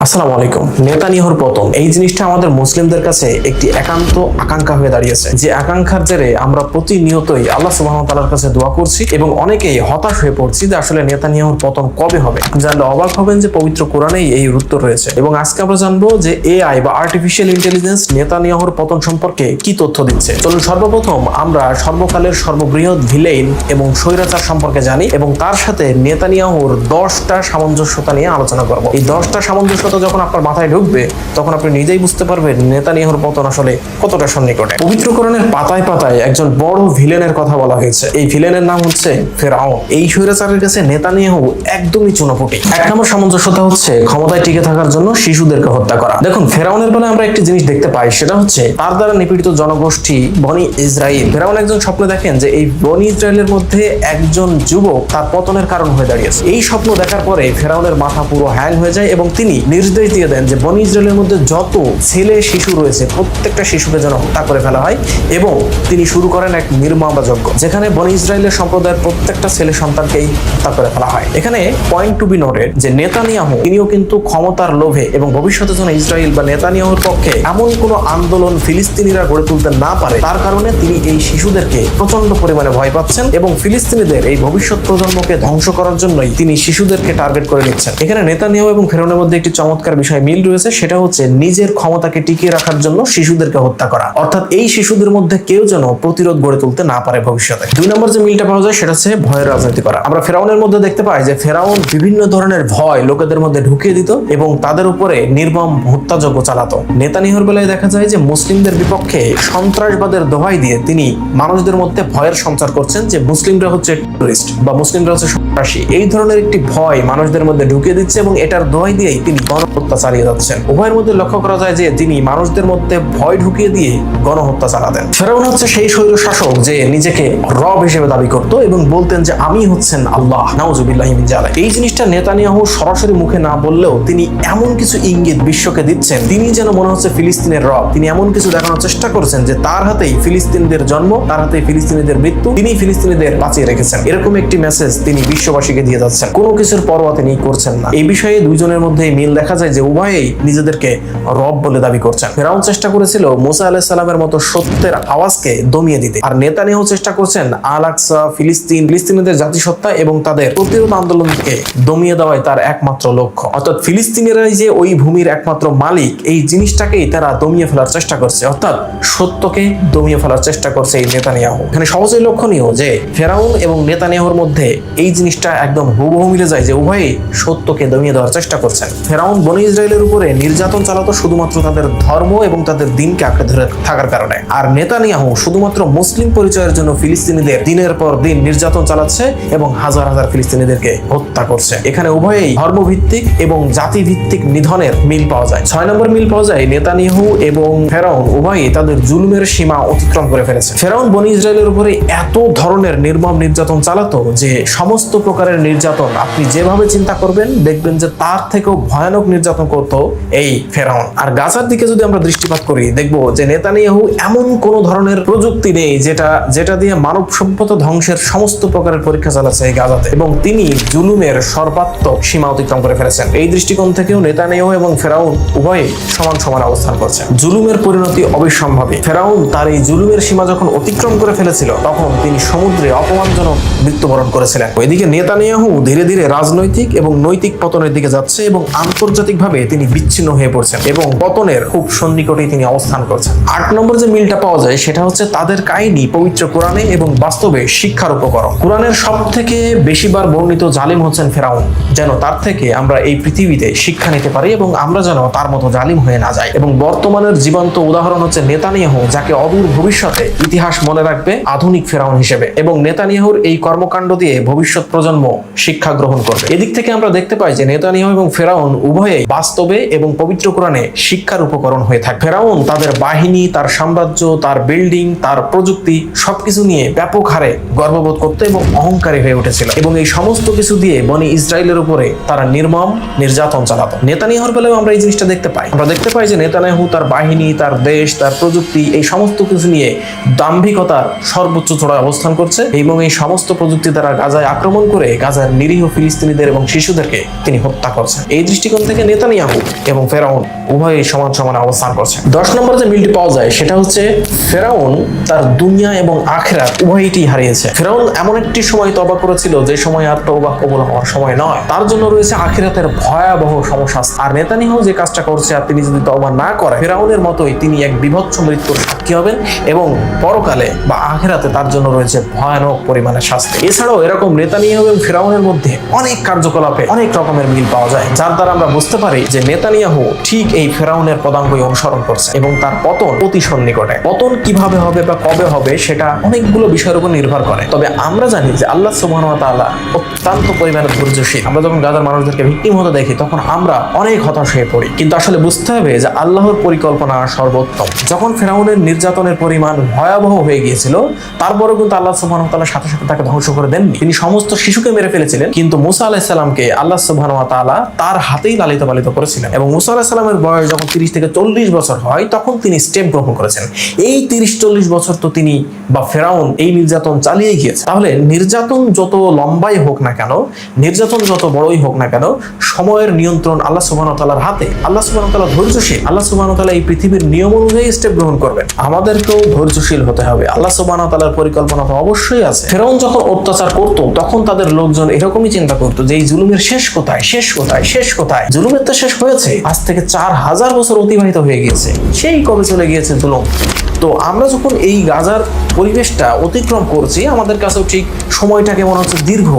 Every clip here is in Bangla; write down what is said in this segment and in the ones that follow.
আসসালামু আলাইকুম। নেতানিয়াহুর পতন এই জিনিসটা আমাদের মুসলিমদের কাছে একটি একান্ত আকাঙ্ক্ষা হয়ে দাঁড়িয়েছে, যে আকাঙ্ক্ষার জেরে আমরা প্রতিনিয়তই আল্লাহ সুবহানাহু ওয়া তাআলার কাছে দোয়া করছি এবং অনেকেই হতাশ হয়ে পড়ছি যে আসলে নেতানিয়াহুর পতন কবে হবে। জানলে অবাক হবেন যে পবিত্র কোরআনেই এই উত্তর রয়েছে। এবং আজকে আমরা জানবো যে এআই বা আর্টিফিশিয়াল ইন্টেলিজেন্স নেতানিয়াহুর পতন সম্পর্কে কি তথ্য দিচ্ছে। চলুন সর্বপ্রথম আমরা সর্বকালের সর্ববৃহৎ ভিলেন এবং স্বৈরাচার সম্পর্কে জানি এবং তার সাথে নেতানিয়াহুর 10টা সামঞ্জস্যতা নিয়ে আলোচনা করব। এই 10টা সামঞ্জস্যতা যখন আপনার মাথায় ঢুকবে তখন আপনি নিজেই বুঝতে পারবেন নেতানিয়াহুর পতন আসলে কতটা সন্নিকটে। পবিত্র কোরআনের পাতায় পাতায় একজন বড় ভিলেনের কথা বলা হয়েছে। এই ভিলেনের নাম হচ্ছে ফেরাউন। এই স্বৈরাচারের কাছে নেতানিয়াহু একদমই চুনোপুটি। এক নম্বর সামঞ্জস্যতা হচ্ছে ক্ষমতায় টিকে থাকার জন্য শিশুদেরকে হত্যা করা। দেখুন, ফেরাউনের বেলায় আমরা একটি জিনিস দেখতে পাই, সেটা হচ্ছে তার দ্বারা নিপীড়িত জনগোষ্ঠী বনি ইসরাইল। ফেরাউন একজন স্বপ্নে দেখেন যে এই বনি ইসরায়েলের মধ্যে একজন যুবক তার পতনের কারণ হয়ে দাঁড়িয়েছে। এই স্বপ্ন দেখার পরে ফেরাউনের মাথা পুরো হ্যাং হয়ে যায় এবং তিনি নির্দেশ দিয়ে দেন যে বনি ইসরায়েলের মধ্যে যত ছেলে শিশু রয়েছে প্রত্যেকটা শিশুকে যেন হত্যা করে ফেলা হয়। এবং তিনি শুরু করেন এক নির্মম যজ্ঞ, যেখানে বনি ইসরায়েলের সম্প্রদায়ের প্রত্যেকটা ছেলে সন্তানকেই হত্যা করে ফেলা হয়। এখানে পয়েন্ট টু বি নোটেড যে নেতানিয়াহু তিনিও কিন্তু ক্ষমতার লোভে এবং ভবিষ্যতে যেন ইসরায়েল বা নেতানিয়াহুর পক্ষে এমন কোনো আন্দোলন ফিলিস্তিনিরা গড়ে তুলতে না পারে তার কারণে তিনি এই শিশুদেরকে প্রচন্ড পরিমাণে ভয় পাচ্ছেন এবং ফিলিস্তিনিদের এই ভবিষ্যৎ প্রজন্মকে ধ্বংস করার জন্যই তিনি শিশুদেরকে টার্গেট করে নিচ্ছেন। এখানে নেতানিয়াহু এবং ফেরাউনের মধ্যে একটি চমৎকার বিষয় মিল রয়েছে, সেটা হচ্ছে নিজের ক্ষমতাকে টিকিয়ে রাখার জন্য শিশুদেরকে হত্যা করা, অর্থাৎ এই শিশুদের মধ্যে কেউ যেন প্রতিরোধ গড়ে তুলতে না পারে ভবিষ্যতে। 2 নম্বর যে মিলটা পাওয়া যায় সেটা হচ্ছে ভয়ের রাজনীতি করা। আমরা ফেরাউনের মধ্যে দেখতে পাই যে ফেরাউন বিভিন্ন ধরনের ভয় লোকেদের মধ্যে ঢুকিয়ে দিত এবং তাদের উপরে নির্মম হত্যাযজ্ঞ চালাতো। নেতানিয়াহুর বেলায় দেখা যায় যে মুসলিমদের বিপক্ষে সন্ত্রাসবাদের দোহাই দিয়ে তিনি মানুষদের মধ্যে ভয়ের সঞ্চার করছেন যে মুসলিমরা হচ্ছে টেররিস্ট বা মুসলিমরা হচ্ছে সন্ত্রাসী। এই ধরনের একটি ভয় মানুষদের মধ্যে ঢুকিয়ে দিচ্ছে এবং এটার দোহাই দিয়েই তিনি গণহত্যা চালিয়ে যাচ্ছেন। উভয়ের মধ্যে লক্ষ্য করা যায় যে তিনি মানুষদের মধ্যে ভয় ঢুকিয়ে দিয়ে গণহত্যা চালাতেন। ফেরাউন হচ্ছে সেই স্বৈর শাসক যে নিজেকে রব হিসেবে দাবি করত এবং বলতেন যে আমি হচ্ছেন আল্লাহ, নাউজুবিল্লাহি মিন যালিক। এই জিনিসটা নেতানিয়াহু সরাসরি মুখে না বললেও তিনি এমন কিছু ইঙ্গিত বিশ্বকে দিচ্ছেন, তিনি যেন মনে হচ্ছে ফিলিস্তিনের রব। তিনি এমন কিছু দেখানোর চেষ্টা করছেন যে তার হাতেই ফিলিস্তিনিদের জন্ম, তার হাতেই ফিলিস্তিনিদের মৃত্যু, তিনি ফিলিস্তিনিদের বাঁচিয়ে রেখেছেন। এরকম একটি মেসেজ তিনি বিশ্ববাসীকে দিয়ে যাচ্ছেন, কোনো কিছুর পরোয়া তিনি করছেন না। এই বিষয়ে দুইজনের মধ্যে মিল দেখা যায় যে উভয়েই নিজেদেরকে রব বলে দাবি করছেন। ফেরাউন চেষ্টা করেছিল মুসা আলাইহিস সালামের মতো সত্যের আওয়াজকে দমিয়ে দিতে, আর নেতানিয়াহু চেষ্টা করছেন আল আকসা, ফিলিস্তিনিদের জাতিসত্তা এবং তাদের প্রতিরোধ আন্দোলনকে দমিয়ে দেওয়াই তার একমাত্র লক্ষ্য। অর্থাৎ ফিলিস্তিনিরাই যে ওই ভূমির একমাত্র মালিক, এই জিনিসটাকেই তারা দমিয়ে ফেলার চেষ্টা করছে, অর্থাৎ সত্যকে দমিয়ে ফেলার চেষ্টা করছে এই নেতানিয়াহু। এখানে সহজেই লক্ষণীয় যে ফেরাউন এবং নেতানিয়াহুর মধ্যে এই জিনিসটা একদম হুবহু মিলে যায় যে উভয়ই সত্যকে দমিয়ে দেওয়ার চেষ্টা করছেন। ফেরাউন বনি ইসরায়েলের উপরে নির্যাতন চালাতো শুধুমাত্র তাদের ধর্ম এবং তাদের দিনকে আঁকড়ে ধরে থাকার কারণে, আর নেতানিয়াহু শুধুমাত্র মুসলিম পরিচয়ের জন্য ফিলিস্তিনিদের দিনের পর দিন নির্যাতন চালাচ্ছে এবং হাজার হাজার ফিলিস্তিনিদেরকে হত্যা করছে। এখানে উভয়েই ধর্মভিত্তিক এবং জাতিভিত্তিক নিধনের মিল পাওয়া যায়। 6 নম্বর মিল পাওয়া যায় নেতানিয়াহু এবং ফেরাউন উভয়ই তাদের জুলুমের সীমা অতিক্রম করে ফেলেছে। ফেরাউন বনি ইসরায়েলের উপরে এত ধরনের নির্মম নির্যাতন চালাতো যে সমস্ত প্রকারের নির্যাতন আপনি যেভাবে চিন্তা করবেন দেখবেন যে তার থেকেও ভয়ানক নির্যাতন করতো এই ফেরাউন। আর গাজার দিকে যদি আমরা দৃষ্টিপাত করি দেখবো যে নেতানিয়াহু এমন কোন ধরনের প্রযুক্তি নেই যেটা দিয়ে মানব সভ্যতা ধ্বংসের সমস্ত প্রকারের পরীক্ষা চালাচ্ছে এই গাজাতে, এবং তিনি জুলুমের সর্বাত্মক সীমা অতিক্রম করে ফেলেছেন। এই দৃষ্টিকোণ থেকেও নেতানিয়াহু এবং ফেরাউন উভয়ে সমান সমান অবস্থান করছে। জুলুমের পরিণতি অবিসম্ভাবী। ফেরাউন তার এই জুলুমের সীমা যখন অতিক্রম করে ফেলেছিল তখন তিনি সমুদ্রে অপমানজনক মৃত্যুবরণ করেছিলেন। ওইদিকে নেতানিয়াহু ধীরে ধীরে রাজনৈতিক এবং নৈতিক পতনের দিকে যাচ্ছে এবং আন্তর্জাতিকভাবে তিনি বিচ্ছিন্ন হয়ে পড়ছেন এবং পতনের খুব সন্নিকটেই তিনি অবস্থান করছেন। 8 নম্বর যে মিলটা পাওয়া যায় সেটা হচ্ছে তাদের কাহিনী পবিত্র কোরআনে এবং বাস্তবে শিক্ষার উপকরণ। কোরআনের সব থেকে বেশিবার বর্ণিত জালিম হচ্ছেন ফেরাউন, যেন তার থেকে আমরা এই পৃথিবীতে শিক্ষা নিতে পারি এবং আমরা যেন তার মতো জালিম হয়ে না যাই। এবং বর্তমানের জীবন্ত উদাহরণ হচ্ছে নেতানিয়াহু, যাকে অদূর ভবিষ্যতে ইতিহাস মনে রাখবে আধুনিক ফেরাউন হিসেবে, এবং নেতানিয়াহুর এই কর্মকাণ্ড দিয়ে ভবিষ্যৎ প্রজন্ম শিক্ষা গ্রহণ করবে। এদিক থেকে আমরা দেখতে পাই যে নেতানিয়াহু এবং ফেরাউন উভয়ে বাস্তবে এবং পবিত্র কোরআনে শিক্ষার উপকরণ হয়ে থাকে। ফেরাউন তাদের বাহিনী, তার সাম্রাজ্য, তার বিল্ডিং, তার প্রযুক্তি সবকিছু নিয়ে ব্যাপক হারে গর্ববোধ করতে এবং অহংকারী হয়ে উঠেছিল, এবং এই সমস্ত কিছু দিয়ে বনি ইসরায়েলের উপরে তারা নির্মম নির্যাতন চালাতো। নেতানিয়াহুর বেলায় আমরা এই জিনিসটা দেখতে পাই। আমরা দেখতে পাই যে নেতানিয়াহু তার বাহিনী, তার দেশ, তার প্রযুক্তি এই সমস্ত কিছু নিয়ে দাম্ভিকতার সর্বোচ্চ চূড়ায় অবস্থান করছে এবং এই সমস্ত প্রযুক্তি দ্বারা গাজায় আক্রমণ করে গাজার নিরীহ ফিলিস্তিনিদের এবং শিশুদেরকে তিনি হত্যা করছেন। এই দৃষ্টিকোণ থেকে থেকে নেতানিয়াহু এবং ফেরাউন উভয়ই সমান সমান অবস্থান করছে। 10 নম্বর যে মিলটি পাওয়া যায় সেটা হচ্ছে ফেরাউন তার দুনিয়া এবং আখিরাত উভয়টি হারিয়েছে। ফেরাউন এমন একটি সময় তওবা করেছিল যে সময় আর তওবা কবুল হওয়ার সময় নয়, তার জন্য রয়েছে আখিরাতের ভয়াবহ সমস্যা। আর নেতানিয়াহু যে কাজটা করছে আর তিনি যদি তওবা না করে ফেরাউনের মতোই তিনি এক বিভৎস মৃত্যুর সাক্ষী হবেন এবং পরকালে বা আখিরাতে তার জন্য রয়েছে ভয়ানক পরিমাণের শাস্তি। এছাড়াও এরকম নেতানিয়াহু এবং ফেরাউনের মধ্যে অনেক কার্যকলাপে অনেক রকমের মিল পাওয়া যায়, যার দ্বারা আমরা বুঝতে পারি যে নেতানিয়াহু ঠিক এই ফেরাউনের পদাঙ্কই অনুসরণ করছে এবং তার পতন অতি সন্নিকটে। পতন কিভাবে হবে বা কবে হবে সেটা অনেকগুলো বিষয়ের উপর নির্ভর করে, তবে আমরা জানি যে আল্লাহ সুবহানাহু ওয়া তাআলা অত্যন্ত পরিমাণে ধৈর্যশীল। আমরা যখন গাজার মানুষদেরকে ভিকটিম হতে দেখি তখন আমরা অনেক হতাশ হয়ে পড়ি, কিন্তু আসলে বুঝতে হবে যে আল্লাহর পরিকল্পনা সর্বোত্তম। যখন ফেরাউনের নির্যাতনের পরিমাণ ভয়াবহ হয়ে গিয়েছিল তারপরেও কিন্তু আল্লাহ সুবহানাহু ওয়া তাআলা সাথে সাথে তাকে ধ্বংস করে দেননি। তিনি সমস্ত শিশুকে মেরে ফেলেছিলেন, কিন্তু মুসা আলাইহিস সালামকে আল্লাহ সুবহানাহু ওয়া তাআলা তার হাতেই লালিত পালিত করেছিলেন এবং মুসা আলাইহিস সালামের বয়স যখন 30 থেকে 40 বছর হয় তখন তিনি স্টেপ গ্রহণ করেছেন। এই 30-40 বছর তো তিনি বা ফেরাউন এই নির্যাতন চালিয়ে গিয়েছে। তাহলে নির্যাতন যত লম্বাই হোক না কেন, নির্যাতন যত বড়ই হোক না কেন, সময়ের নিয়ন্ত্রণ আল্লাহ সুবহানাহু ওয়া তাআলার হাতে। আল্লাহ সুবহানাহু ওয়া তাআলা ধৈর্যশীল। আল্লাহ সুবহানাহু ওয়া তাআলা এই পৃথিবীর নিয়ম অনুযায়ী স্টেপ গ্রহণ করবেন। আমাদেরকেও ধৈর্যশীল হতে হবে। আল্লাহ সুবহানাহু ওয়া তাআলার পরিকল্পনা তো অবশ্যই আছে। ফেরাউন যখন অত্যাচার করত তখন তাদের লোকজন এরকমই চিন্তা করতো যে এই জুলুমের শেষ কোথায়, শেষ কোথায়, শেষ কোথায়? জুলুমের তো শেষ হয়েছে, আজ থেকে 4000 বছর অতিবাহিত হয়ে গিয়েছে, সেই কবে চলে গিয়েছে জুলুম। তো আমরা যখন এই গাজার পরিবেশটা অতিক্রম করছি আমাদের কাছেও ঠিক সময়টা কেমন হচ্ছে দীর্ঘ,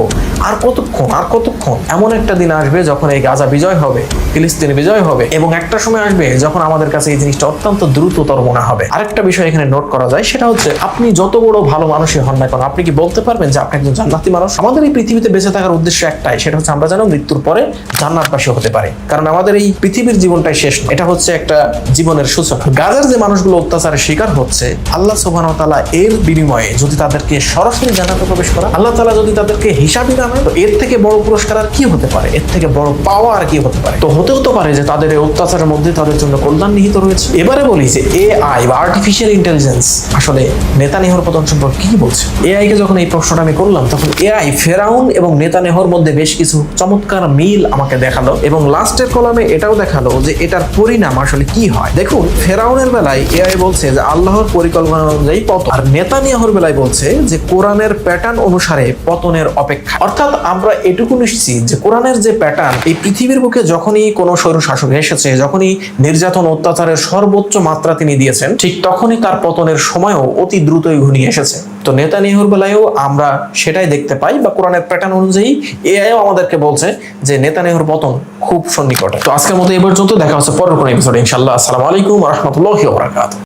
আর কতক্ষণ আর কতক্ষণ। এমন একটা দিন আসবে যখন এই গাজা বিজয় হবে, ফিলিস্তিন বিজয় হবে এবং একটা সময় আসবে যখন আমাদের কাছে এই জিনিসটা অত্যন্ত দ্রুততর মনে হবে। আরেকটা বিষয় এখানে নোট করা যায় সেটা হচ্ছে আপনি যত বড় ভালো মানুষই হন না কেন, আপনি কি বলতে পারবেন যে আপনি একজন জান্নাতি মানুষ? আমাদের এই পৃথিবীতে বেঁচে থাকার উদ্দেশ্য একটাই, সেটা হচ্ছে আমরা যেন মৃত্যুর পরে জান্নাতবাসী হতে পারি, কারণ আমাদের এই পৃথিবীর জীবনটাই শেষ না, এটা হচ্ছে একটা জীবনের সূচনা। গাজার যে মানুষগুলো অত্যাচারের শিকার হচ্ছে আল্লাহ সুবহানাহু ওয়া তাআলা এর বিনিময়ে যদি তাদেরকে সরাসরি জান্নাতে প্রবেশ করা, আল্লাহ তাআলা যদি তাদেরকে হিসাবই না নেয়, তো এর থেকে বড় পুরস্কার আর কি হতে পারে? এর থেকে বড় পাওয়া আর কি হতে পারে? তো হতেও তো পারে যে তাদের এই অত্যাচারের মধ্যে তাদের জন্য কল্যাণ নিহিত রয়েছে। এবারে বলি যে এআই বা আর্টিফিশিয়াল ইন্টেলিজেন্স আসলে নেতানিয়াহুর পতন সম্পর্কে কি বলছে। এআই কে যখন এই প্রশ্নটা আমি করলাম তখন এআই ফেরাউন এবং নেতানিয়াহুর মধ্যে বেশ কিছু চমৎকার মিল আমাকে দেখালো এবং লাস্টের কলামে এটাও দেখালো যে এটার পরিণাম আসলে কি হয়। দেখুন, ফেরাউনের বেলায় এআই বলছে যে আল্লাহর পরিকল্পনা অনুযায়ী পতন, আর নেতানিয়াহুর বেলায় বলছে যে কোরআনের প্যাটার্ন অনুসারে পতনের অপেক্ষা। অর্থাৎ আমরা এটুকু নিশ্চিত যে কোরআনের যে প্যাটার্ন, এই পৃথিবীর বুকে যখনই কোনো স্বৈর শাসক এসেছে, যখনই নির্যাতন অত্যাচারের সর্বোচ্চ মাত্রা তিনি দিয়েছেন, ঠিক তখনই তার পতনের সময়ও অতি দ্রুতই ঘনিয়ে এসেছে। তো নেতানিয়াহুর বেলায়ও আমরা সেটাই দেখতে পাই, বা কোরআনের প্যাটার্ন অনুযায়ী এআইও আমাদেরকে বলছে যে নেতানিয়াহুর পতন খুব সন্নিকটে। তো আজকের মতো এই পর্যন্ত, দেখা হচ্ছে পরের কোনো এপিসোডে ইনশাআল্লাহ। আসসালামু আলাইকুম ওয়া রাহমাতুল্লাহি ওয়া বারাকাতুহু।